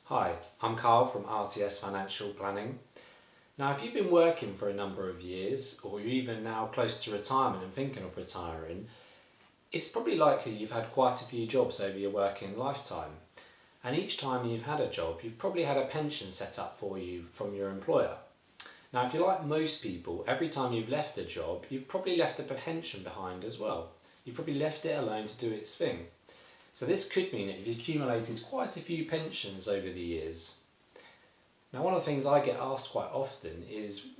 Hi, I'm Carl from RTS Financial Planning. Now, if you've been working for a number of years, or you're even now close to retirement and thinking of retiring, it's probably likely you've had quite a few jobs over your working lifetime. And each time you've had a job, you've probably had a pension set up for you from your employer. Now, if you're like most people, every time you've left a job, you've probably left a pension behind as well. You've probably left it alone to do its thing. So this could mean that you've accumulated quite a few pensions over the years. Now, one of the things I get asked quite often is,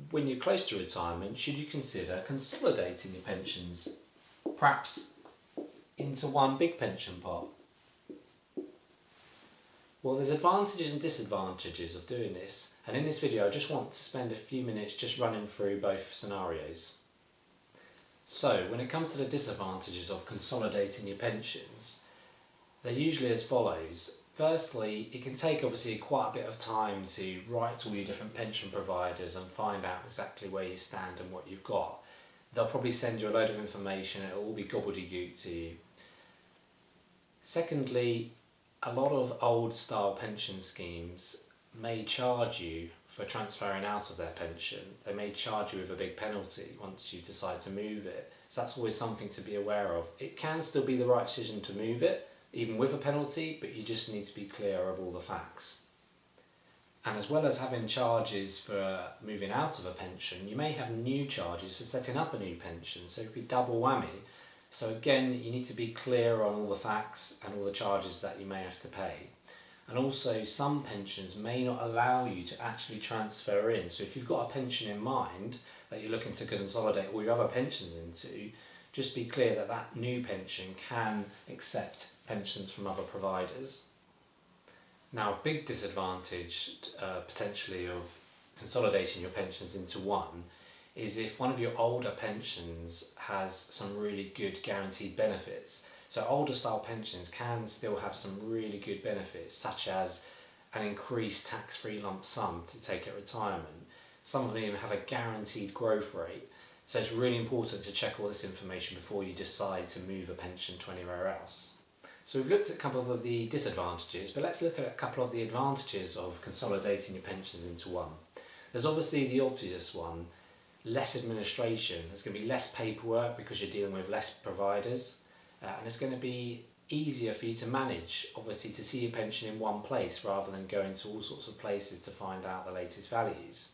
when you're close to retirement, should you consider consolidating your pensions, perhaps into one big pension pot? Well, there's advantages and disadvantages of doing this, and in this video I just want to spend a few minutes just running through both scenarios. So, when it comes to the disadvantages of consolidating your pensions, they're usually as follows. Firstly, it can take obviously quite a bit of time to write to all your different pension providers and find out exactly where you stand and what you've got. They'll probably send you a load of information, it'll all be gobbledygook to you. Secondly, a lot of old style pension schemes may charge you for transferring out of their pension. They may charge you with a big penalty once you decide to move it. So that's always something to be aware of. It can still be the right decision to move it, even with a penalty, but you just need to be clear of all the facts. And as well as having charges for moving out of a pension, you may have new charges for setting up a new pension, so it could be double whammy. So again, you need to be clear on all the facts and all the charges that you may have to pay. And also, some pensions may not allow you to actually transfer in. So if you've got a pension in mind that you're looking to consolidate all your other pensions into, just be clear that that new pension can accept pensions from other providers. Now, a big disadvantage potentially of consolidating your pensions into one is if one of your older pensions has some really good guaranteed benefits. So older style pensions can still have some really good benefits, such as an increased tax-free lump sum to take at retirement. Some of them even have a guaranteed growth rate. So it's really important to check all this information before you decide to move a pension to anywhere else. So we've looked at a couple of the disadvantages, but let's look at a couple of the advantages of consolidating your pensions into one. There's obviously the obvious one, less administration. There's going to be less paperwork because you're dealing with less providers. And it's going to be easier for you to manage, obviously, to see your pension in one place rather than going to all sorts of places to find out the latest values.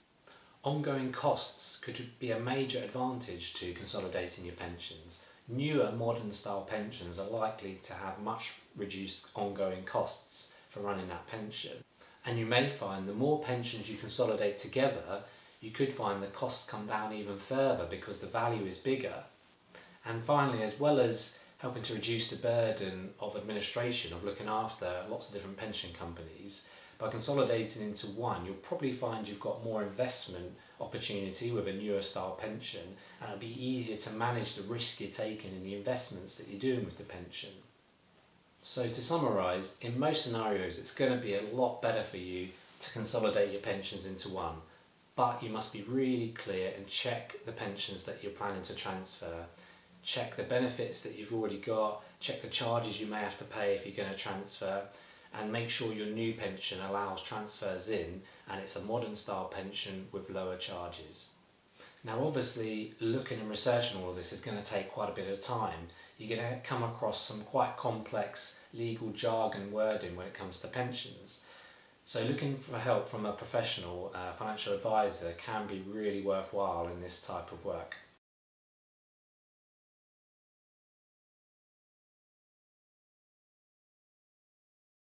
Ongoing costs could be a major advantage to consolidating your pensions. Newer modern style pensions are likely to have much reduced ongoing costs for running that pension. And you may find the more pensions you consolidate together, you could find the costs come down even further because the value is bigger. And finally, as well as helping to reduce the burden of administration, of looking after lots of different pension companies, by consolidating into one, you'll probably find you've got more investment opportunity with a newer style pension, and it'll be easier to manage the risk you're taking in the investments that you're doing with the pension. So to summarise, in most scenarios it's going to be a lot better for you to consolidate your pensions into one, but you must be really clear and check the pensions that you're planning to transfer. Check the benefits that you've already got, check the charges you may have to pay if you're going to transfer, and make sure your new pension allows transfers in and it's a modern style pension with lower charges. Now obviously, looking and researching all of this is going to take quite a bit of time. You're going to come across some quite complex legal jargon wording when it comes to pensions. So looking for help from a professional financial advisor can be really worthwhile in this type of work.